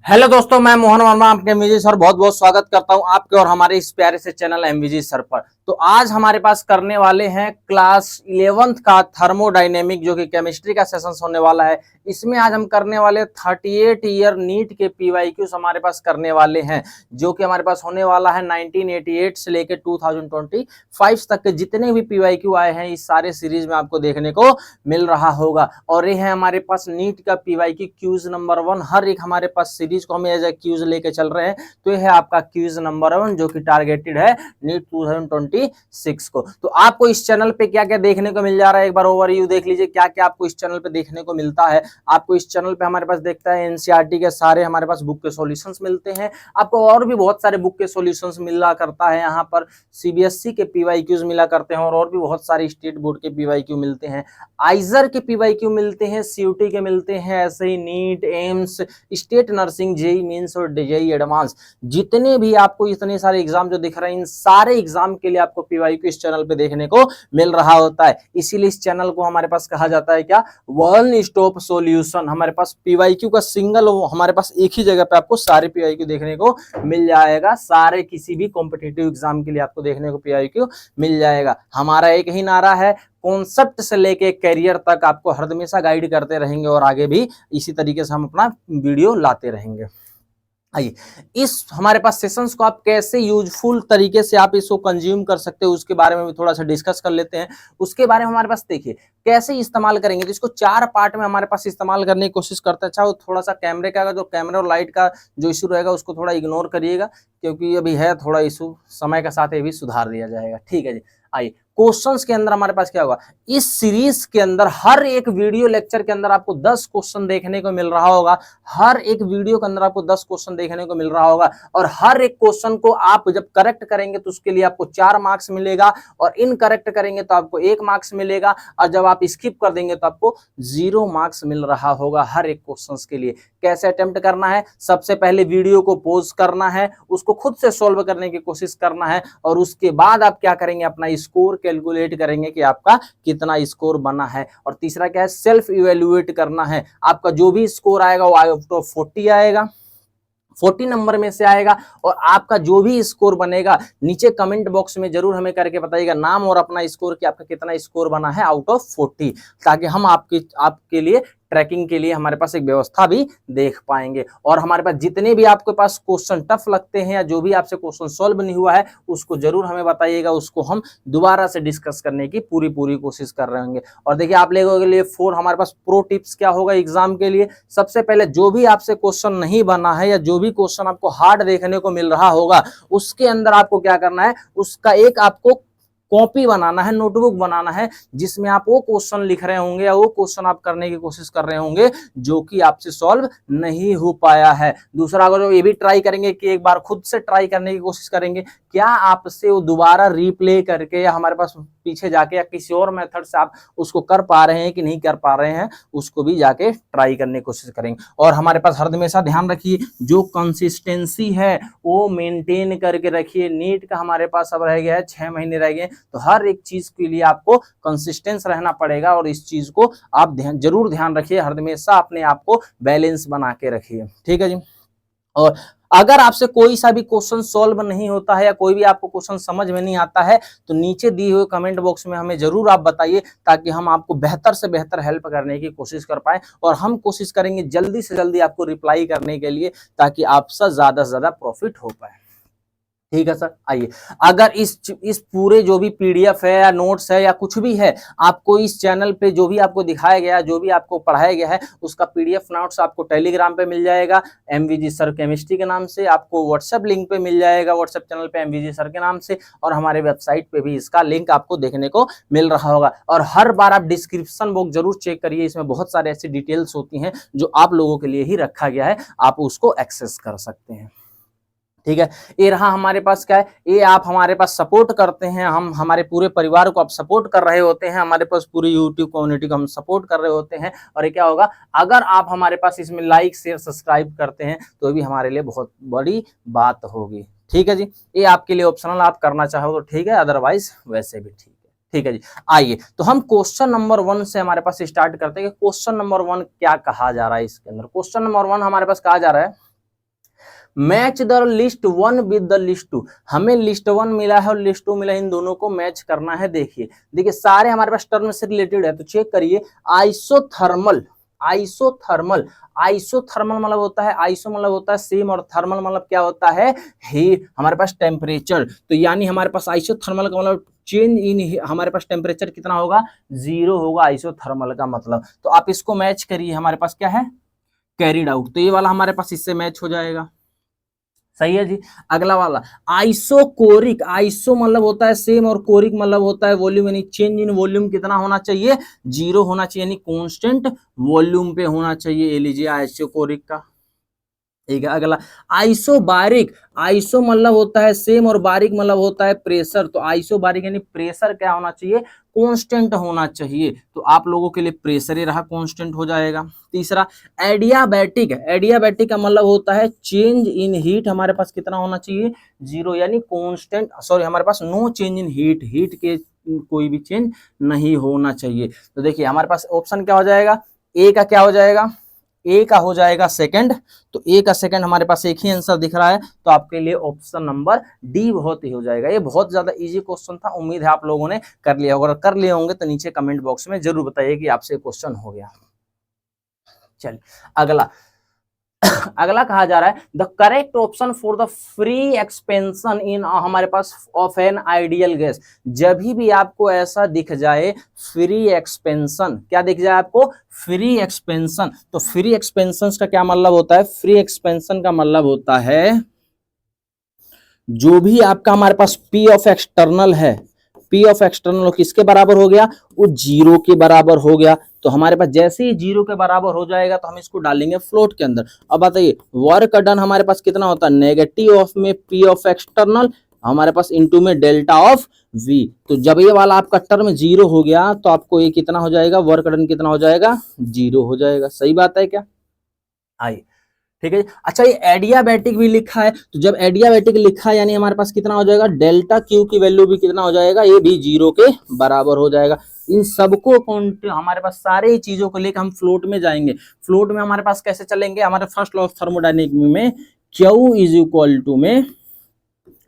Hello दोस्तों, मैं मोहन वर्मा आपके एमवीजी सर बहुत बहुत स्वागत करता हूं आपके और हमारे इस प्यारे से चैनल एमवीजी सर पर। तो आज हमारे पास करने वाले हैं क्लास 11th का थर्मोडायनेमिक जो कि केमिस्ट्री का सेशन होने वाला है। इसमें आज हम करने वाले 38 ईयर नीट के पीवाईक्यूज हमारे पास करने वाले हैं, जो कि हमारे पास होने वाला है 1988 से लेकर 2025 तक के जितने भी पीवाईक्यू आए हैं इस सारे सीरीज में आपको देखने को मिल रहा होगा। और ये है हमारे पास नीट का पीवाईक्यू क्यूज नंबर 1। हर एक हमारे पास सीरीज को हम एज ए क्यूज लेके चल रहे हैं। तो यह है आपका क्यूज नंबर 1 जो कि टारगेटेड है नीट 2026 को। तो आपको इस चैनल पे क्या क्या देखने को मिल जा रहा है, एक बार ओवरव्यू देख लीजिए क्या क्या आपको इस चैनल पे देखने को मिलता है। आपको इस चैनल पे हमारे पास देखता है एनसीईआरटी के सारे हमारे पास बुक के सॉल्यूशंस मिलते हैं। आपको और भी बहुत सारे बुक के सॉल्यूशंस मिला करता है। यहाँ पर सीबीएसई के पीवाईक्यूज मिला करते हैं और भी बहुत सारे स्टेट बोर्ड के पीवाईक्यू मिलते हैं। आइजर के पीवाईक्यू मिलते हैं, सीयूटी के मिलते हैं, ऐसे ही NEET, AIIMS, state nursing, JEE mains और जेई एडवांस, जितने भी आपको इतने सारे एग्जाम जो दिख रहे हैं इन सारे एग्जाम के लिए आपको पीवाईक्यू इस चैनल पे देखने को मिल रहा होता है। इसीलिए इस चैनल को हमारे पास कहा जाता है क्या, वन स्टॉप सॉल्यूशन। हमारे पास पीवाईक्यू का सिंगल हमारे पास एक ही जगह पे आपको सारे पीवाईक्यू देखने को मिल जाएगा। सारे किसी भी कॉम्पिटिटिव एग्जाम के लिए आपको देखने को पीवाईक्यू मिल जाएगा। हमारा एक ही नारा है, कॉन्सेप्ट से लेके करियर तक आपको हर हमेशा गाइड करते रहेंगे और आगे भी इसी तरीके से हम अपना वीडियो लाते रहेंगे। आइए, इस हमारे पास सेशंस को आप कैसे यूजफुल तरीके से आप इसको कंज्यूम कर सकते हो उसके बारे में भी थोड़ा सा डिस्कस कर लेते हैं। उसके बारे में हमारे पास देखिए कैसे इस्तेमाल करेंगे, तो इसको 4 पार्ट में हमारे पास इस्तेमाल करने की कोशिश करते हैं। अच्छा, वो थोड़ा सा कैमरे का जो कैमरा और लाइट का जो इशू रहेगा उसको थोड़ा इग्नोर करिएगा, क्योंकि अभी है थोड़ा इशू, समय के साथ ये भी सुधार दिया जाएगा। ठीक है जी। आइए, क्वेश्चंस के अंदर हमारे पास क्या होगा, इस सीरीज के अंदर हर एक वीडियो लेक्चर के अंदर आपको 10 क्वेश्चन देखने को मिल रहा होगा। हर एक वीडियो के अंदर आपको 10 क्वेश्चन देखने को मिल रहा होगा और हर एक क्वेश्चन को आप जब करेक्ट करेंगे तो उसके लिए आपको 4 मार्क्स मिलेगा और इनकरेक्ट करेंगे तो आपको 1 मार्क्स मिलेगा और जब आप स्किप कर देंगे तो आपको 0 मार्क्स मिल रहा होगा हर एक क्वेश्चन के लिए। कैसे अटेम्प्ट करना है, सबसे पहले वीडियो को पॉज करना है, उसको खुद से सॉल्व करने की कोशिश करना है और उसके बाद आप क्या करेंगे, अपना स्कोर कैलकुलेट करेंगे कि आपका कितना स्कोर बना है। और तीसरा क्या है, सेल्फ इवेल्युएट करना है। आपका जो भी स्कोर आएगा वो आउट ऑफ 40 आएगा, 40 नंबर में से आएगा। और आपका जो भी स्कोर बनेगा नीचे कमेंट बॉक्स में जरूर हमें करके बताइएगा नाम और अपना स्कोर कि आपका कितना स्कोर बना है आउट ऑफ 40, ताकि हम आपके लिए ट्रैकिंग के लिए हमारे पास एक व्यवस्था भी देख पाएंगे। और हमारे पास जितने भी आपके पास क्वेश्चन टफ लगते हैं या जो भी आपसे क्वेश्चन सॉल्व नहीं हुआ है उसको जरूर हमें बताइएगा, उसको हम दोबारा से डिस्कस करने की पूरी कोशिश कर रहे होंगे। और देखिए, आप लोगों के लिए 4 हमारे पास प्रो टिप्स क्या होगा एग्जाम के लिए। सबसे पहले जो भी आपसे क्वेश्चन नहीं बना है या जो भी क्वेश्चन आपको हार्ड देखने को मिल रहा होगा उसके अंदर आपको क्या करना है, उसका एक आपको कॉपी बनाना है, नोटबुक बनाना है, जिसमें आप वो क्वेश्चन लिख रहे होंगे या वो क्वेश्चन आप करने की कोशिश कर रहे होंगे जो कि आपसे सॉल्व नहीं हो पाया है। दूसरा, अगर ये भी ट्राई करेंगे कि एक बार खुद से ट्राई करने की कोशिश करेंगे, क्या आपसे वो दोबारा रिप्ले करके या हमारे पास पीछे जाके या किसी और मेथड से आप उसको कर पा रहे हैं कि नहीं कर पा रहे हैं, उसको भी जाके ट्राई करने की कोशिश करेंगे। और हमारे पास हर हमेशा ध्यान रखिए, जो कंसिस्टेंसी है वो मेंटेन करके रखिए। नीट का हमारे पास अब रह गया है 6 महीने रह गए, तो हर एक चीज के लिए आपको कंसिस्टेंस रहना पड़ेगा और इस चीज को आप जरूर ध्यान रखिए। हर हमेशा अपने आप को बैलेंस बना के रखिए। ठीक है जी। और अगर आपसे कोई सा भी क्वेश्चन सॉल्व नहीं होता है या कोई भी आपको क्वेश्चन समझ में नहीं आता है तो नीचे दिए हुए कमेंट बॉक्स में हमें जरूर आप बताइए, ताकि हम आपको बेहतर से बेहतर हेल्प करने की कोशिश कर पाए। और हम कोशिश करेंगे जल्दी से जल्दी आपको रिप्लाई करने के लिए, ताकि आपसे ज्यादा से ज्यादा प्रॉफिट हो पाए। ठीक है सर। आइए, अगर इस पूरे जो भी पीडीएफ है या नोट्स है या कुछ भी है, आपको इस चैनल पे जो भी आपको दिखाया गया है, जो भी आपको पढ़ाया गया है, उसका पीडीएफ नोट्स आपको टेलीग्राम पे मिल जाएगा एमवीजी सर केमिस्ट्री के नाम से, आपको व्हाट्सएप लिंक पे मिल जाएगा, व्हाट्सएप चैनल पे एमवीजी सर के नाम से, और हमारे वेबसाइट पे भी इसका लिंक आपको देखने को मिल रहा होगा। और हर बार आप डिस्क्रिप्शन बॉक्स जरूर चेक करिए, इसमें बहुत सारे ऐसी डिटेल्स होती हैं जो आप लोगों के लिए ही रखा गया है, आप उसको एक्सेस कर सकते हैं। ठीक है, ये रहा हमारे पास क्या है, ये आप हमारे पास सपोर्ट करते हैं, हम हमारे पूरे परिवार को आप सपोर्ट कर रहे होते हैं, हमारे पास पूरी यूट्यूब कम्युनिटी को हम सपोर्ट कर रहे होते हैं। और ये क्या होगा, अगर आप हमारे पास इसमें लाइक शेयर सब्सक्राइब करते हैं तो भी हमारे लिए बहुत बड़ी बात होगी। ठीक है जी, ये आपके लिए ऑप्शनल, आप करना चाहो तो ठीक है, अदरवाइज वैसे भी ठीक है। ठीक है जी। आइए, तो हम क्वेश्चन नंबर 1 से हमारे पास स्टार्ट करते हैं कि क्वेश्चन नंबर 1 क्या कहा जा रहा है इसके अंदर। क्वेश्चन नंबर 1 हमारे पास कहा जा रहा है, match the list 1 with the list 2, हमें लिस्ट 1 मिला है और लिस्ट 2 मिला है, इन दोनों को मैच करना है। देखिए सारे हमारे पास टर्म से रिलेटेड है, तो चेक करिए। आइसोथर्मल, आइसोथर्मल, आइसोथर्मल मतलब होता है, आइसो मतलब होता है सेम, और थर्मल मतलब क्या होता है, हीट, हमारे पास टेम्परेचर। तो यानी हमारे पास आइसोथर्मल का मतलब चेंज इन, हमारे पास टेम्परेचर कितना होगा, 0 होगा आइसोथर्मल का मतलब। तो आप इसको मैच करिए, हमारे पास क्या है, कैरिड आउट, तो ये वाला हमारे पास इससे मैच हो जाएगा। सही है जी। अगला वाला आइसोकोरिक, आइसो मतलब होता है सेम और कोरिक मतलब होता है वॉल्यूम, यानी चेंज इन वॉल्यूम कितना होना चाहिए, 0 होना चाहिए, यानी कांस्टेंट वॉल्यूम पे होना चाहिए। ये लीजिए आइसोकोरिक का। ठीक है। अगला आइसोबारिक, आइसो मतलब होता है सेम और बारिक मतलब होता है प्रेशर, तो आइसोबारिक यानी प्रेशर क्या होना चाहिए, कांस्टेंट होना चाहिए। तो आप लोगों के लिए प्रेशर ही रहा, कांस्टेंट हो जाएगा। तीसरा एडियाबैटिक, एडियाबैटिक का मतलब होता है चेंज इन हीट, हमारे पास कितना होना चाहिए, 0, यानी कांस्टेंट, सॉरी हमारे पास no change in heat, heat के कोई भी चेंज नहीं होना चाहिए। तो देखिए हमारे पास ऑप्शन क्या हो जाएगा, ए का क्या हो जाएगा, ए का हो जाएगा सेकंड, तो ए का सेकंड हमारे पास एक ही आंसर दिख रहा है, तो आपके लिए ऑप्शन नंबर डी बहुत ही हो जाएगा। ये बहुत ज्यादा इजी क्वेश्चन था, उम्मीद है आप लोगों ने कर लिया होगा, अगर कर लिए होंगे तो नीचे कमेंट बॉक्स में जरूर बताइए कि आपसे क्वेश्चन हो गया। चलिए अगला अगला कहा जा रहा है the correct option for the free expansion in, हमारे पास ऑफ एन आइडियल गैस, जब भी आपको ऐसा दिख जाए फ्री एक्सपेंशन, क्या दिख जाए आपको, फ्री एक्सपेंशन, तो फ्री एक्सपेंशन का क्या मतलब होता है, फ्री एक्सपेंशन का मतलब होता है जो भी आपका हमारे पास पी ऑफ एक्सटर्नल है, पी ऑफ एक्सटर्नल किसके बराबर हो गया, वो 0 के बराबर हो गया। तो हमारे पास जैसे ही 0 के बराबर हो जाएगा तो हम इसको डालेंगे फ्लोट के अंदर। अब बताइए वर्क डन हमारे पास कितना होता है, नेगेटिव ऑफ में पी ऑफ एक्सटर्नल, हमारे पास इनटू में डेल्टा ऑफ वी। तो जब ये वाला आपका टर्म 0 हो गया तो आपको ये कितना हो जाएगा, वर्क डन कितना हो जाएगा, 0 हो जाएगा। सही बात है क्या, आइए ठीक है। अच्छा ये एडियाबैटिक भी लिखा है, तो जब एडियाबैटिक लिखा है यानी हमारे पास कितना हो जाएगा, डेल्टा क्यू की वैल्यू भी कितना हो जाएगा, ये भी 0 के बराबर हो जाएगा। इन सबको हमारे पास सारे ही चीजों को लेकर हम फ्लोट में जाएंगे। फ्लोट में हमारे पास कैसे चलेंगे, हमारे फर्स्ट लॉ ऑफ थर्मोडायनेमिक्स में क्यू इज इक्वल टू में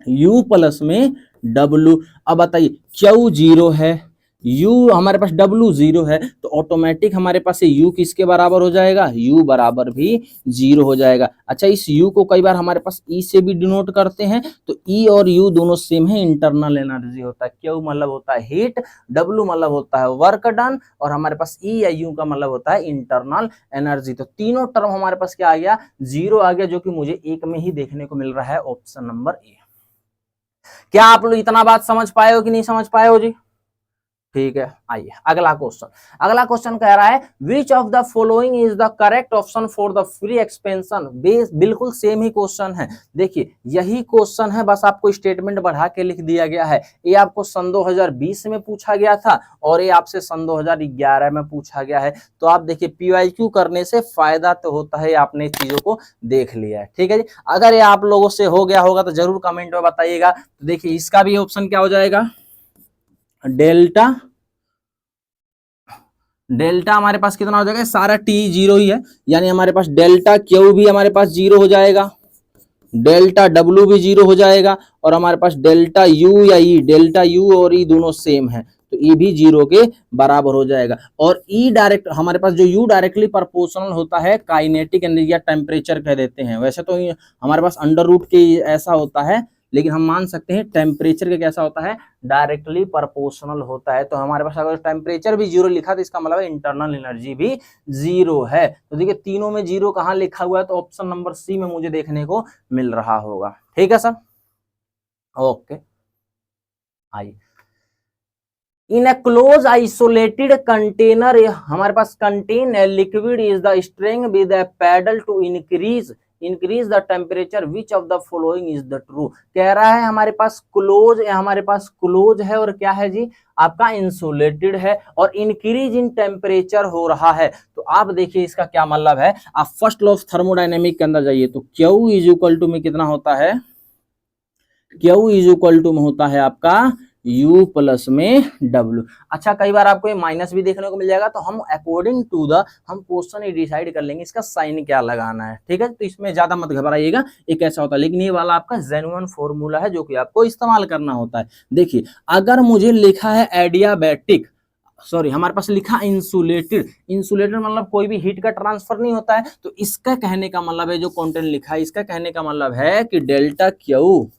यू प्लस में डब्ल्यू। अब बताइए क्यू 0 है, u हमारे पास W 0 है, तो ऑटोमेटिक हमारे पास u किसके बराबर हो जाएगा, u बराबर भी 0 हो जाएगा। अच्छा इस u को कई बार हमारे पास E से भी डिनोट करते हैं, तो E और U दोनों सेम है, इंटरनल एनर्जी होता है। Q मतलब होता है हीट, W मतलब होता है वर्क डन, और हमारे पास E या U का मतलब होता है इंटरनल एनर्जी। तो तीनों टर्म हमारे पास क्या आ गया, 0 आ गया, जो कि मुझे एक में ही देखने को मिल रहा है, ऑप्शन नंबर ए। क्या आप लोग इतना बात समझ पाए हो कि नहीं समझ पाए हो जी, ठीक है। आइए अगला क्वेश्चन, अगला क्वेश्चन कह रहा है विच of the following is the correct option for the free expansion. बिल्कुल सेम ही क्वेश्चन है, देखिए यही क्वेश्चन है, बस आपको स्टेटमेंट बढ़ा के लिख दिया गया है। ये आपको सन 2020 में पूछा गया था और ये आपसे सन 2011 में पूछा गया है। तो आप देखिए पीवाईक्यू करने से फायदा तो होता है, आपने चीजों को देख लिया है, ठीक है जी। अगर ये आप लोगों से हो गया होगा तो जरूर कमेंट में बताइएगा। तो देखिए इसका भी ऑप्शन क्या हो जाएगा, डेल्टा, डेल्टा हमारे पास कितना हो जाएगा, सारा टी 0 ही है, यानी हमारे पास डेल्टा क्यू भी हमारे पास 0 हो जाएगा, डेल्टा डब्ल्यू भी 0 हो जाएगा, और हमारे पास डेल्टा यू या ई, डेल्टा यू और ई दोनों सेम है, तो ई भी 0 के बराबर हो जाएगा। और ई डायरेक्ट हमारे पास जो यू डायरेक्टली प्रोपोर्शनल होता है काइनेटिक एनर्जी या टेम्परेचर कह देते हैं। वैसे तो हमारे पास अंडर रूट के ऐसा होता है, लेकिन हम मान सकते हैं टेम्परेचर के कैसा होता है, डायरेक्टली प्रोपोर्शनल होता है। तो हमारे पास अगर टेम्परेचर भी 0 लिखा तो इसका मतलब इंटरनल एनर्जी भी 0 है। तो देखिए तीनों में 0 कहाँ लिखा हुआ है, तो ऑप्शन नंबर सी में मुझे देखने को मिल रहा होगा, ठीक है सर, ओके। आइए in a close isolated container, हमारे पास contain a liquid is the string with a paddle to increase the temperature, which of the following is the true. कह रहा है हमारे पास क्लोज है और क्या है जी, आपका इंसुलेटेड है और इंक्रीज इन टेम्परेचर हो रहा है। तो आप देखिए इसका क्या मतलब है, आप फर्स्ट लॉ ऑफ थर्मोडायनेमिक के अंदर जाइए, तो क्यू इज इक्वल टू में कितना होता है, क्यू इज इक्वल टू में होता है आपका U प्लस में W। अच्छा, कई बार आपको ये माइनस भी देखने को मिल जाएगा, तो हम अकॉर्डिंग टू द हम क्वेश्चन ही डिसाइड कर लेंगे इसका साइन क्या लगाना है, ठीक है। तो इसमें ज्यादा मत घबराइएगा, एक ऐसा होता है, लेकिन ये वाला आपका जेन्युइन फॉर्मूला है जो कि आपको इस्तेमाल करना होता है। देखिए, अगर मुझे लिखा है एडियाबैटिक, सॉरी हमारे पास लिखा इंसुलेटेड, इंसुलेटेड मतलब कोई भी हीट का ट्रांसफर नहीं होता है, तो इसका कहने का मतलब है, जो कंटेंट लिखा है इसका कहने का मतलब है कि डेल्टा क्यू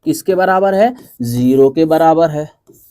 किसके बराबर है, 0 के बराबर है,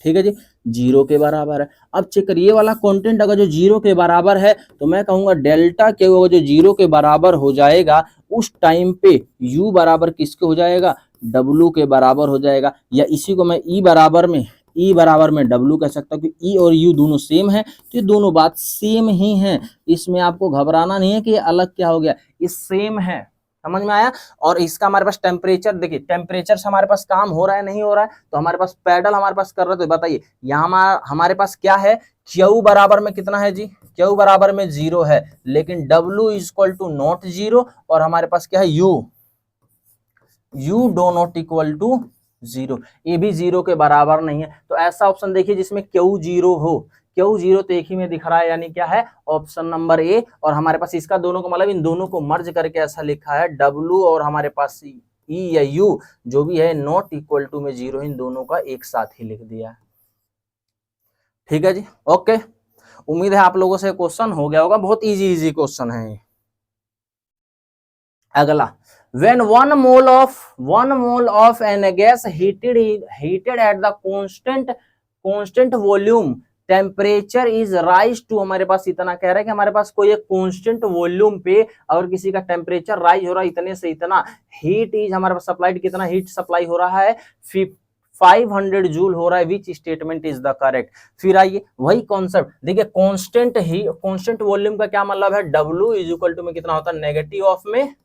ठीक है जी, 0 के बराबर है। अब चेक करिए, ये वाला कंटेंट अगर जो 0 के बराबर है तो मैं कहूंगा डेल्टा क्यू अगर जो 0 के बराबर हो जाएगा उस टाइम पे U बराबर किसके हो जाएगा, W के बराबर हो जाएगा, या इसी को मैं E बराबर में W कह सकता हूँ, कि E और U दोनों सेम है, तो ये दोनों बात सेम ही है, इसमें आपको घबराना नहीं है कि ये अलग क्या हो गया, ये सेम है, समझ में आया। और इसका हमारे पास टेम्परेचर, देखिए टेम्परेचर से हमारे पास काम हो रहा है नहीं हो रहा है, तो हमारे पास पैडल हमारे पास कर रहा है, तो बताइए यहाँ हमारे पास क्या है, Q बराबर में कितना है जी, Q बराबर में 0 है, लेकिन W is equal to not 0, और हमारे पास क्या है U do not equal to 0, ये भी 0 के बराबर नहीं है। तो ऐसा ऑप्शन देखिए जिसमें Q 0 हो, Q 0 तो एक ही में दिख रहा है, यानी क्या है, ऑप्शन नंबर ए। और हमारे पास इसका दोनों को मतलब इन दोनों को मर्ज करके ऐसा लिखा है W और हमारे पास E या U जो भी है नॉट इक्वल टू में 0, इन दोनों का एक साथ ही लिख दिया है, ठीक है जी, ओके। उम्मीद है आप लोगों से क्वेश्चन हो गया होगा, बहुत इजी क्वेश्चन है ये। अगला, when one mole of an gas heated at the constant volume temperature is rise to, हमारे पास इतना कह रहा है कि हमारे पास कोई एक कांस्टेंट वॉल्यूम पे अगर किसी का टेम्परेचर राइज हो रहा है इतने से इतना, हीट इज हमारे पास सप्लाइड, कितना हीट सप्लाई हो रहा है, 500 जूल हो रहा है, which statement is the correct. फिर आइए वही कॉन्सेप्ट देखिए, कांस्टेंट वॉल्यूम का क्या मतलब है, W इज इक्वल टू में कितना होता है, नेगेटिव ऑफ में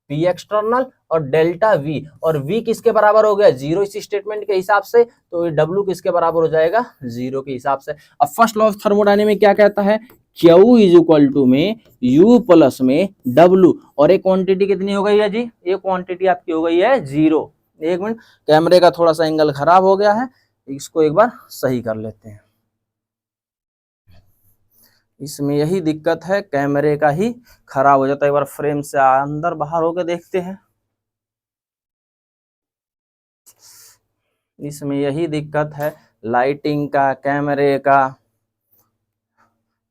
P एक्सटर्नल और डेल्टा V, और V किसके बराबर हो गया, 0 इस स्टेटमेंट के हिसाब से, तो W किसके बराबर हो जाएगा, 0 के हिसाब से। अब फर्स्ट लॉ ऑफ थर्मोडायनेमिक क्या कहता है, Q इज इक्वल टू में U प्लस में W, और एक क्वांटिटी कितनी हो गई है जी, एक क्वांटिटी आपकी हो गई है 0। एक मिनट, कैमरे का थोड़ा सा एंगल खराब हो गया है, इसको एक बार सही कर लेते हैं। इसमें यही दिक्कत है, कैमरे का ही खराब हो जाता है, एक बार फ्रेम से अंदर बाहर होकर देखते हैं। इसमें यही दिक्कत है, लाइटिंग का, कैमरे का,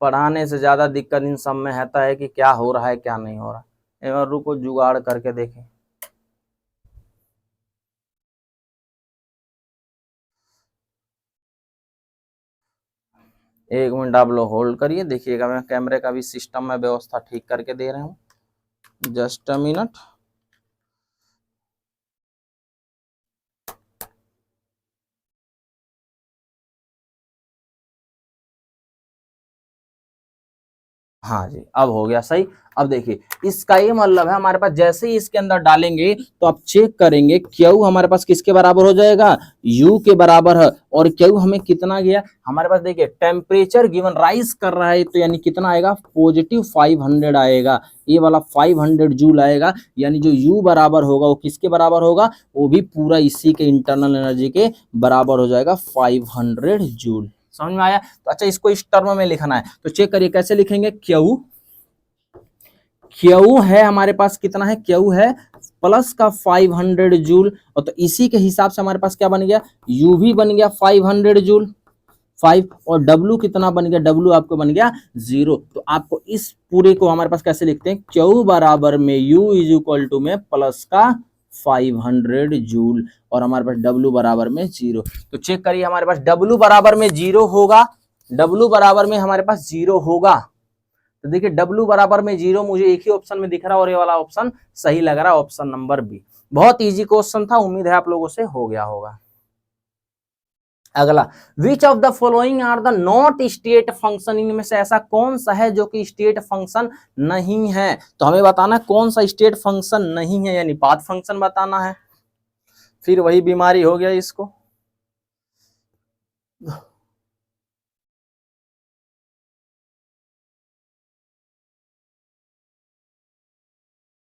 पढ़ाने से ज्यादा दिक्कत इन सब में रहता है कि क्या हो रहा है क्या नहीं हो रहा। एक बार रुको, जुगाड़ करके देखें। एक मिनट आप लोग होल्ड करिए, देखिएगा मैं कैमरे का भी सिस्टम में व्यवस्था ठीक करके दे रहा हूँ, जस्ट अ मिनट। हाँ जी, अब हो गया सही। अब देखिए, इसका ये मतलब है हमारे पास जैसे ही इसके अंदर डालेंगे तो आप चेक करेंगे Q हमारे पास किसके बराबर हो जाएगा, U के बराबर है, और Q हमें कितना गया हमारे पास, देखिए टेम्परेचर गिवन राइज कर रहा है, तो यानी कितना आएगा, पॉजिटिव 500 आएगा, ये वाला 500 जूल आएगा, यानी जो U बराबर होगा वो किसके बराबर होगा, वो भी पूरा इसी के इंटरनल एनर्जी के बराबर हो जाएगा, 500 जूल। समझ में आया। तो अच्छा, इसको इस टर्म में लिखना है, तो चेक करिए कैसे लिखेंगे, क्यू है हमारे पास कितना है, क्यू है प्लस का 500 जूल, और तो इसी के हिसाब से हमारे पास क्या बन गया, यू भी बन गया 500 जूल 5, और W कितना बन गया, W आपको बन गया 0। तो आपको इस पूरे को हमारे पास कैसे लिखते हैं, Q बराबर में U इज इक्वल टू में प्लस का 500 जूल, और हमारे पास W बराबर में 0। तो चेक करिए हमारे पास W बराबर में 0 होगा, W बराबर में हमारे पास 0 होगा, तो देखिए W बराबर में 0 मुझे एक ही ऑप्शन में दिख रहा है, और ये वाला ऑप्शन सही लग रहा है, ऑप्शन नंबर बी। बहुत इजी क्वेश्चन था, उम्मीद है आप लोगों से हो गया होगा। अगला, which of the following are the not state function, इनमें से ऐसा कौन सा है जो कि स्टेट फंक्शन नहीं है, तो हमें बताना है कौन सा स्टेट फंक्शन नहीं है, यानी पाथ फंक्शन बताना है। फिर वही बीमारी हो गया इसको,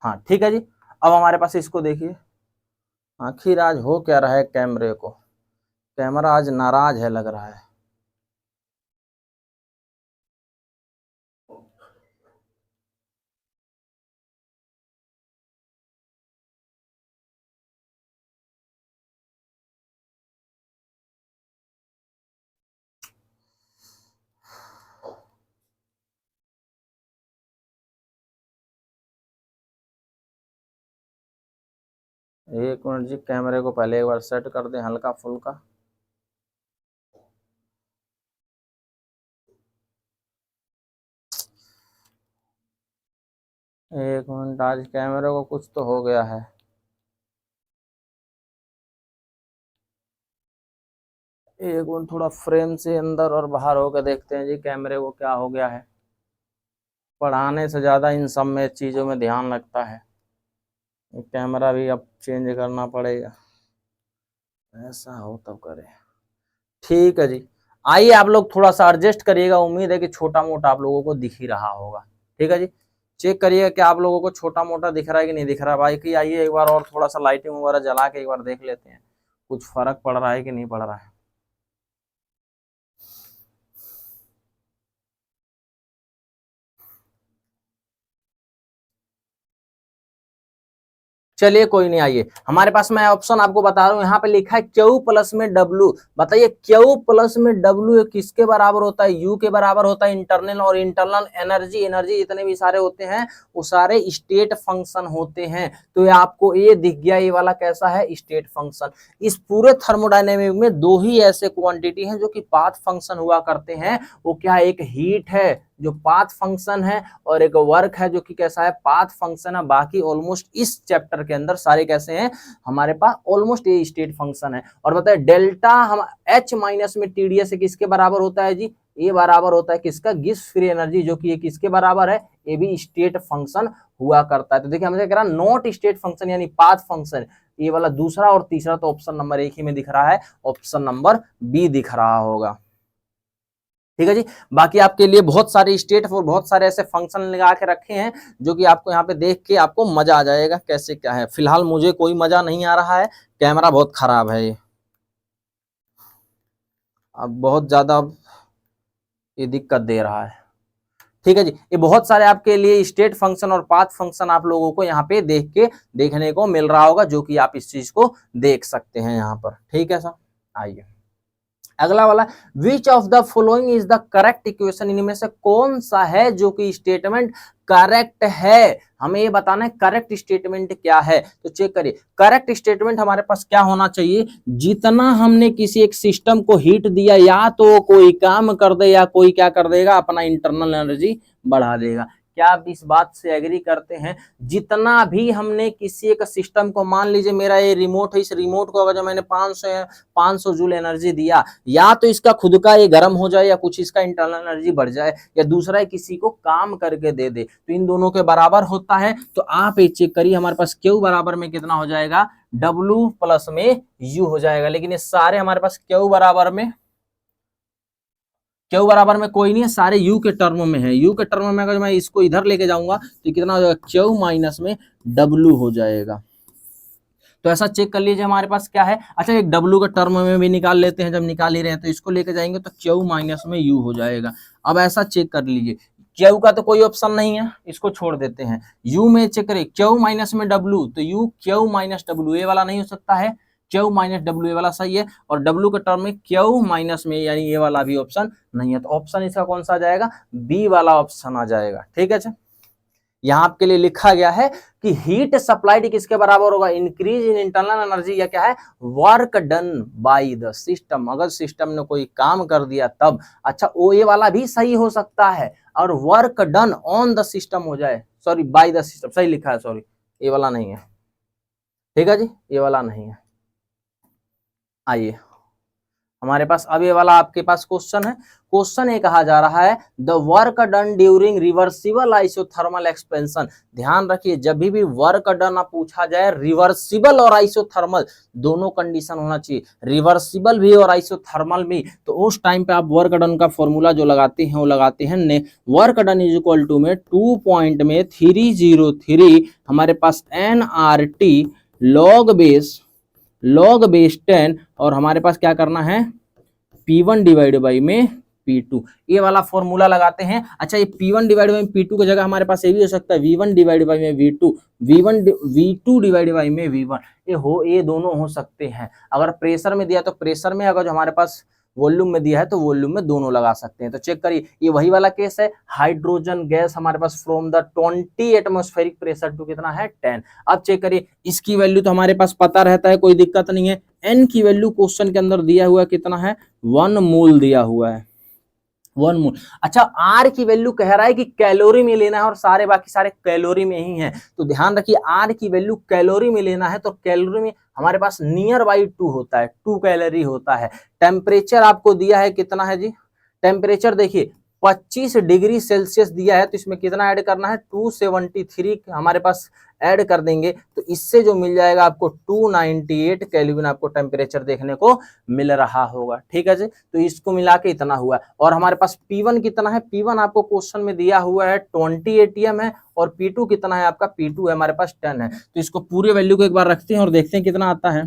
हाँ ठीक है जी। अब हमारे पास इसको देखिए, आखिर आज हो क्या रहा है कैमरे को, कैमरा आज नाराज है लग रहा है। एक मिनट जी, कैमरे को पहले एक बार सेट कर दें हल्का फुल्का। एक मिनट, आज कैमरे को कुछ तो हो गया है। एक मिनट, थोड़ा फ्रेम से अंदर और बाहर होकर देखते हैं जी कैमरे को क्या हो गया है। पढ़ाने से ज़्यादा इन सब में चीज़ों में ध्यान लगता है। कैमरा भी अब चेंज करना पड़ेगा, ऐसा हो तब करें। ठीक है जी, आइए आप लोग थोड़ा सा एडजस्ट करिएगा। उम्मीद है कि छोटा मोटा आप लोगों को दिख ही रहा होगा। ठीक है जी, चेक करिएगा कि आप लोगों को छोटा मोटा दिख रहा है कि नहीं दिख रहा है। भाई कि आइए एक बार और थोड़ा सा लाइटिंग वगैरह जला के एक बार देख लेते हैं कुछ फर्क पड़ रहा है कि नहीं पड़ रहा है। चलिए कोई नहीं, आइए हमारे पास मैं ऑप्शन आपको बता रहा हूँ। यहाँ पे लिखा है Q प्लस में W। बताइए Q प्लस में W किसके बराबर होता है? U के बराबर होता है। इंटरनल और इंटरनल एनर्जी जितने भी सारे होते हैं वो सारे स्टेट फंक्शन होते हैं। तो ये आपको ये दिख गया, ये वाला कैसा है? State function. इस पूरे थर्मोडायनेमिक में दो ही ऐसे क्वांटिटी हैं जो कि पाथ फंक्शन हुआ करते हैं। वो क्या है? एक हीट है जो पाथ फंक्शन है और एक वर्क है जो कि कैसा है? पाथ फंक्शन है। बाकी ऑलमोस्ट इस चैप्टर के अंदर सारे कैसे हैं? हमारे पास ऑलमोस्ट ये स्टेट फंक्शन है। और बताए डेल्टा हम H माइनस में TdS किसके बराबर होता है जी? ये बराबर होता है किसका? गिब्स फ्री एनर्जी, जो कि ये किसके बराबर है? ये भी स्टेट फंक्शन हुआ करता है। तो देखिए हमने कह रहा नॉट स्टेट फंक्शन यानी पाथ फंक्शन, ये वाला दूसरा और तीसरा तो ऑप्शन नंबर एक ही में दिख रहा है, ऑप्शन नंबर बी दिख रहा होगा। ठीक है जी, बाकी आपके लिए बहुत सारे स्टेट और बहुत सारे ऐसे फंक्शन लगा के रखे हैं जो कि आपको यहाँ पे देख के आपको मजा आ जाएगा कैसे क्या है। फिलहाल मुझे कोई मजा नहीं आ रहा है, कैमरा बहुत खराब है ये, अब बहुत ज्यादा ये दिक्कत दे रहा है। ठीक है जी, ये बहुत सारे आपके लिए स्टेट फंक्शन और पाथ फंक्शन आप लोगों को यहाँ पे देख के देखने को मिल रहा होगा, जो कि आप इस चीज को देख सकते हैं यहाँ पर। ठीक है सर, आइए अगला वाला, विच of the following is the correct equation, इनमें से कौन सा है जो कि स्टेटमेंट करेक्ट है? हमें ये बताना है करेक्ट स्टेटमेंट क्या है। तो चेक करिए, करेक्ट स्टेटमेंट हमारे पास क्या होना चाहिए? जितना हमने किसी एक सिस्टम को हीट दिया, या तो कोई काम कर दे या कोई क्या कर देगा, अपना इंटरनल एनर्जी बढ़ा देगा। क्या आप इस बात से एग्री करते हैं? जितना भी हमने किसी एक सिस्टम को, मान लीजिए मेरा ये रिमोट है, इस रिमोट को अगर जो मैंने 500 जूल एनर्जी दिया, या तो इसका खुद का ये गर्म हो जाए या कुछ इसका इंटरनल एनर्जी बढ़ जाए, या दूसरा है किसी को काम करके दे दे, तो इन दोनों के बराबर होता है। तो आप ये चेक करिए, हमारे पास Q बराबर में कितना हो जाएगा? W प्लस में U हो जाएगा। लेकिन ये सारे हमारे पास Q बराबर में कोई नहीं है, सारे U के टर्म में है। U के टर्म में अगर मैं इसको इधर लेके जाऊंगा तो कितना हो जाएगा? Q माइनस में W हो जाएगा। तो ऐसा चेक कर लीजिए हमारे पास क्या है। अच्छा, एक W का टर्म में भी निकाल लेते हैं, जब निकाल ही रहे हैं तो इसको लेके जाएंगे तो Q माइनस में U हो जाएगा। अब ऐसा चेक कर लीजिए, Q का तो कोई ऑप्शन नहीं है, इसको छोड़ देते हैं। U में चेक करिए, Q माइनस में W, तो U Q माइनस W, ये वाला नहीं हो सकता है, Q माइनस W ये वाला सही है। और W का टर्म में Q माइनस में, यानी ये वाला भी ऑप्शन नहीं है। तो ऑप्शन इसका कौन सा आ जाएगा? बी वाला ऑप्शन आ जाएगा। ठीक है, यहाँ आपके लिए लिखा गया है कि हीट सप्लाइड किसके बराबर होगा? इंक्रीज इन इंटरनल एनर्जी, या क्या है? Work done by the system. अगर सिस्टम ने कोई काम कर दिया तब। अच्छा, ओ ये वाला भी सही हो सकता है, और work done on the system हो जाए, सॉरी बाय द सिस्टम सही लिखा है, सॉरी ये वाला नहीं है। ठीक है जी, ये वाला नहीं है। आइए हमारे पास अब ये वाला आपके पास क्वेश्चन है। क्वेश्चन ये कहा जा रहा है, the work done during reversible isothermal expansion. ध्यान रखिए, जब भी वर्क डन पूछा जाए, रिवर्सिबल और आइसोथर्मल दोनों कंडीशन होना चाहिए, रिवर्सिबल भी और आइसोथर्मल भी। तो उस टाइम पे आप वर्क डन का फॉर्मूला जो लगाते हैं वो लगाते हैं, work done is equal to में 2 पॉइंट में 303 हमारे पास NRT log base log base 10 और हमारे पास क्या करना है P1 डिवाइड बाई में P2, ये वाला फॉर्मूला लगाते हैं। अच्छा ये P1 डिवाइड बाई P2 की जगह हमारे पास ये भी हो सकता है V1 डिवाइड बाई में V2, V2 डिवाइड बाई में V1, ये दोनों हो सकते हैं। अगर प्रेशर में दिया तो प्रेशर में, अगर जो हमारे पास वॉल्यूम में दिया है तो वॉल्यूम में दोनों लगा सकते हैं। तो चेक करिए ये वही वाला केस है, हाइड्रोजन गैस हमारे पास from the 20 atmospheric pressure to कितना है 10। अब चेक करिए इसकी वैल्यू तो हमारे पास पता रहता है, कोई दिक्कत नहीं है। एन की वैल्यू क्वेश्चन के अंदर दिया हुआ कितना है 1 मोल दिया हुआ है, 1 मोल। अच्छा आर की वैल्यू कह रहा है कि कैलोरी में लेना है और सारे बाकी सारे कैलोरी में ही है, तो ध्यान रखिए आर की वैल्यू कैलोरी में लेना है तो कैलोरी में हमारे पास नियर बाई 2 होता है, 2 कैलोरी होता है। टेम्परेचर आपको दिया है कितना है जी, टेम्परेचर देखिए 25 डिग्री सेल्सियस दिया है, तो इसमें कितना ऐड करना है 273 हमारे पास ऐड कर देंगे, तो इससे जो मिल जाएगा आपको 298 केल्विन आपको टेम्परेचर देखने को मिल रहा होगा। ठीक है जी, तो इसको मिला के इतना हुआ। और हमारे पास P1 कितना है, P1 आपको क्वेश्चन में दिया हुआ है 20 ATM है, और P2 कितना है आपका, P2 है हमारे पास 10 है। तो इसको पूरे वैल्यू को एक बार रखते हैं और देखते हैं कितना आता है।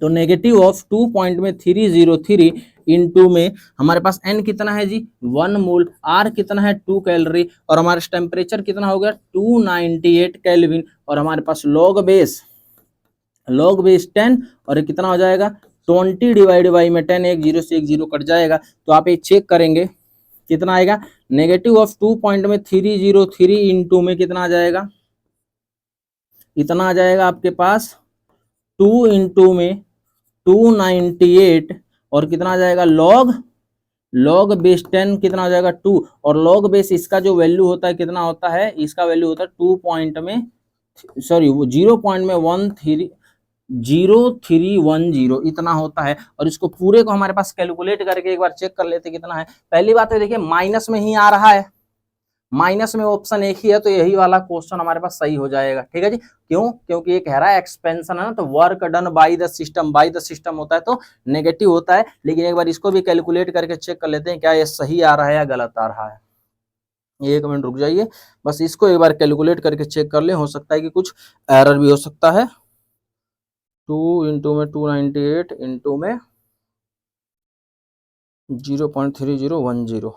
तो नेगेटिव ऑफ 2.303 इंटू में हमारे पास n कितना है जी 1 मोल, r कितना है 2 कैलोरी, और हमारे टेम्परेचर कितना हो गया 298 केल्विन, और हमारे पास लॉग बेस 10 और ये कितना हो जाएगा 20 डिवाइड बाई में 10, एक जीरो से एक जीरो कट जाएगा। तो आप ये चेक करेंगे कितना आएगा, नेगेटिव ऑफ 2.303 इंटू में कितना आ जाएगा, इतना आ जाएगा आपके पास 2 इंटू में 298 और कितना आ जाएगा लॉग बेस 10 कितना हो जाएगा 2, और लॉग बेस इसका जो वैल्यू होता है कितना होता है, इसका वैल्यू होता है 2 पॉइंट में सॉरी 0.0310 इतना होता है। और इसको पूरे को हमारे पास कैलकुलेट करके एक बार चेक कर लेते कितना है। पहली बात है देखिए माइनस में ही आ रहा है, माइनस में ऑप्शन एक ही है, तो यही वाला क्वेश्चन हमारे पास सही हो जाएगा। ठीक है जी, क्यों, क्योंकि ये कह रहा है एक्सपेंशन है ना, तो work done by the system होता है तो नेगेटिव होता है। लेकिन एक बार इसको भी कैलकुलेट करके चेक कर लेते हैं क्या ये सही आ रहा है या गलत आ रहा है। एक मिनट रुक जाइए, बस इसको एक बार कैलकुलेट करके चेक कर ले, हो सकता है कि कुछ एरर भी हो सकता है। 2 इंटू में 298 इंटू में 0.3010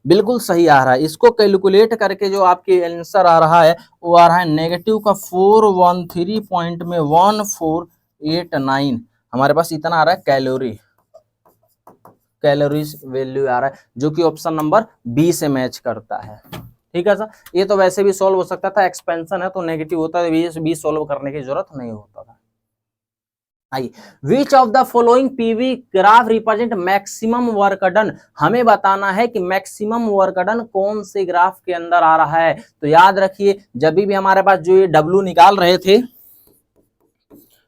बिल्कुल सही आ रहा है। इसको कैलकुलेट करके जो आपके आंसर आ रहा है वो आ रहा है नेगेटिव का 413.1489 हमारे पास इतना आ रहा है कैलोरीज वैल्यू आ रहा है, जो कि ऑप्शन नंबर बी से मैच करता है। ठीक है सर, ये तो वैसे भी सॉल्व हो सकता था, एक्सपेंशन है तो नेगेटिव होता है, बी सॉल्व करने की जरूरत नहीं होता था। आइए, विच of the following PV graph represent maximum work done, हमें बताना है कि मैक्सिमम वर्क डन कौन से ग्राफ के अंदर आ रहा है। तो याद रखिए जब भी हमारे पास जो ये डब्ल्यू निकाल रहे थे,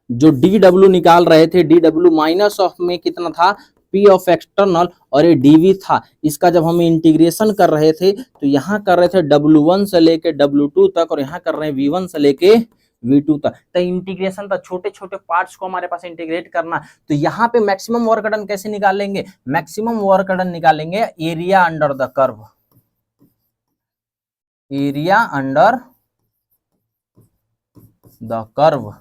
जो डी डब्ल्यू निकाल रहे थे, डी डब्ल्यू माइनस ऑफ में कितना था पी ऑफ एक्सटर्नल, और ये डीवी था, इसका जब हम इंटीग्रेशन कर रहे थे तो यहाँ कर रहे थे W1 से लेके W2 तक, और यहाँ कर रहे हैं V1 से लेके V2 तक। तो इंटीग्रेशन था, छोटे छोटे पार्ट्स को हमारे पास इंटीग्रेट करना। तो यहाँ पे मैक्सिमम वर्क डन कैसे निकालेंगे, मैक्सिमम वर्क डन निकालेंगे area under the curve, area under the curve.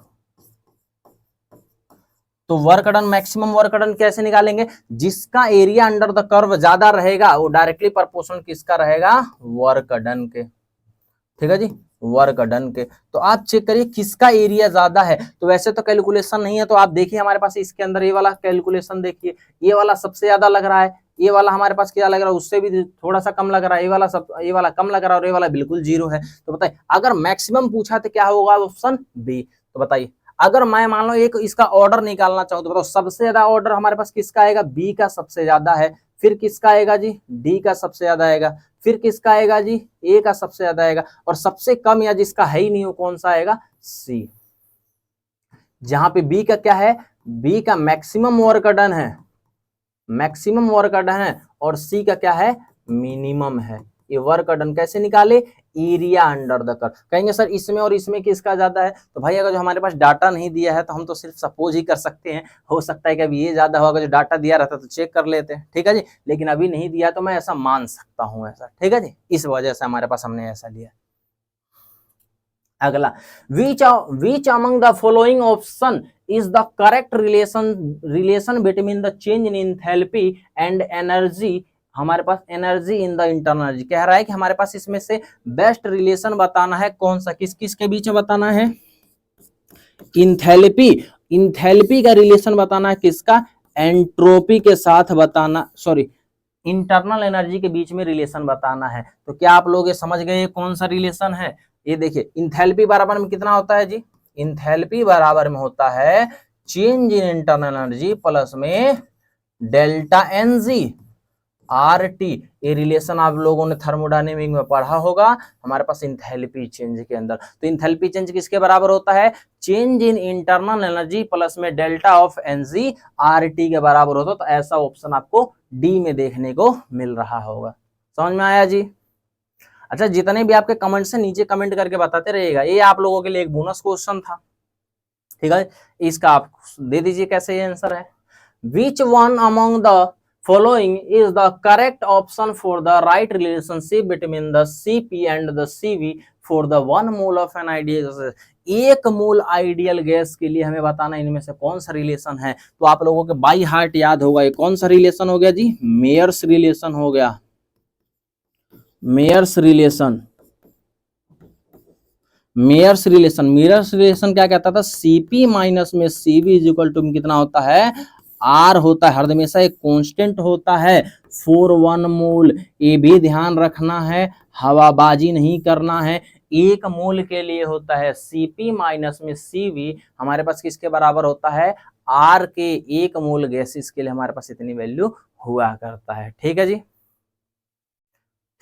तो work done, maximum work done कैसे निकालेंगे, जिसका एरिया अंडर द कर्व ज्यादा रहेगा वो डायरेक्टली प्रोपोर्शनल किसका रहेगा, वर्क डन के। ठीक है जी, वर्क डन के। तो आप चेक करिए किसका एरिया ज्यादा है। तो वैसे तो कैलकुलेशन नहीं है, तो आप देखिए हमारे पास इसके अंदर ये वाला कैलकुलेशन देखिए, ये वाला सबसे ज्यादा लग रहा है, ये वाला हमारे पास क्या लग रहा है, उससे भी थोड़ा सा कम लग रहा है, ये वाला कम लग रहा है, और ये वाला बिल्कुल जीरो है। तो बताइए अगर मैक्सिमम पूछा तो क्या होगा, ऑप्शन बी। तो बताइए अगर मैं मान लो एक इसका ऑर्डर निकालना चाहूँ तो बताओ सबसे ज्यादा ऑर्डर हमारे पास किसका आएगा, बी का सबसे ज्यादा है, फिर किसका आएगा जी, डी का सबसे ज्यादा आएगा, फिर किसका आएगा जी, ए का सबसे ज्यादा आएगा, और सबसे कम या जिसका है ही नहीं वो कौन सा आएगा, सी। जहां पे बी का क्या है, बी का मैक्सिमम वर्क डन है, मैक्सिमम वर्क डन है, और सी का क्या है, मिनिमम है। ये वर्क डन कैसे निकाले, एरिया अंडर द कर्व। कहेंगे सर इसमें और इसमें किसका ज्यादा है, तो भाई अगर जो हमारे पास डाटा नहीं दिया है तो हम तो सिर्फ सपोज ही कर सकते हैं, हो सकता है कि अभी ये ज्यादा होगा, जो डाटा दिया रहता तो चेक कर लेते हैं। ठीक है जी, लेकिन अभी नहीं दिया तो मैं ऐसा मान सकता हूँ ऐसा। ठीक है जी, इस वजह से हमारे पास हमने ऐसा लिया। अगला, which among the following option is the correct relation between the change in enthalpy and energy, हमारे पास energy in the internal energy. कह रहा है कि हमारे पास इसमें से बेस्ट रिलेशन बताना है, कौन सा, किस किस के बीच में बताना है, इंथैल्पी का रिलेशन बताना है, किसका, एंट्रोपी के साथ बताना, सॉरी इंटरनल एनर्जी के बीच में रिलेशन बताना है। तो क्या आप लोग ये समझ गए कौन सा रिलेशन है? ये देखिए, इंथैल्पी बराबर में कितना होता है जी, इंथैल्पी बराबर में होता है change in internal energy plus में डेल्टा एनजी आर टी। ये रिलेशन आप लोगों ने थर्मोडायनेमिक में पढ़ा होगा हमारे पास इंथैल्पी चेंज के अंदर। तो इंथैल्पी चेंज किसके बराबर होता है, change in internal energy plus में delta of n g R T के बराबर होता। तो ऐसा ऑप्शन आपको डी में देखने को मिल रहा होगा। समझ में आया जी? अच्छा, जितने भी आपके कमेंट से नीचे कमेंट करके बताते रहिएगा। ये आप लोगों के लिए एक बोनस क्वेश्चन था, ठीक है, इसका आप दे दीजिए कैसे ये आंसर है। Which one among the following is the correct option for the right relationship between the Cp and the Cv for the 1 mole of an ideal gas। एक मोल आइडियल गैस के लिए हमें बताना इनमें से कौन सा रिलेशन है। तो आप लोगों के बाई हार्ट याद होगा ये कौन सा रिलेशन हो गया जी, मेयर्स रिलेशन हो गया। मेयर्स रिलेशन, मेयर्स रिलेशन क्या कहता था, Cp माइनस में Cv इज इक्वल टू कितना होता है, आर होता है, हर हमेशा एक कांस्टेंट होता है फॉर 1 मोल। ये भी ध्यान रखना है, हवाबाजी नहीं करना है। एक मोल के लिए होता है Cp माइनस में Cv, हमारे पास किसके बराबर होता है, आर के। एक मोल गैसेस के लिए हमारे पास इतनी वैल्यू हुआ करता है। ठीक है जी,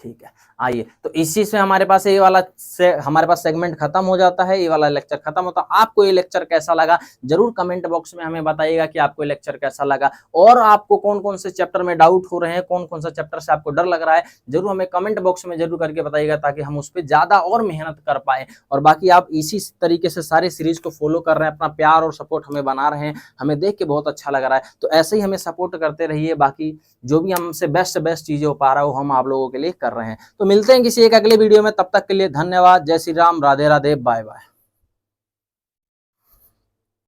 ठीक है। आइए, तो इसी से हमारे पास ये वाला हमारे पास सेगमेंट खत्म हो जाता है, ये वाला लेक्चर खत्म होता है। आपको ये लेक्चर कैसा लगा जरूर कमेंट बॉक्स में हमें बताइएगा कि आपको ये लेक्चर कैसा लगा, और आपको कौन कौन से चैप्टर में डाउट हो रहे हैं, कौन कौन सा चैप्टर से आपको डर लग रहा है, जरूर हमें कमेंट बॉक्स में जरूर करके बताइएगा ताकि हम उस पर ज्यादा और मेहनत कर पाए। और बाकी आप इसी तरीके से सारे सीरीज को फॉलो कर रहे हैं, अपना प्यार और सपोर्ट हमें बना रहे हैं, हमें देख के बहुत अच्छा लग रहा है। तो ऐसे ही हमें सपोर्ट करते रहिए, बाकी जो भी हमसे बेस्ट चीजें हो पा रहा है वो हम आप लोगों के लिए कर रहे हैं। तो मिलते हैं किसी एक अगले वीडियो में, तब तक के लिए धन्यवाद। जय श्री राम, राधे राधे, बाय बाय।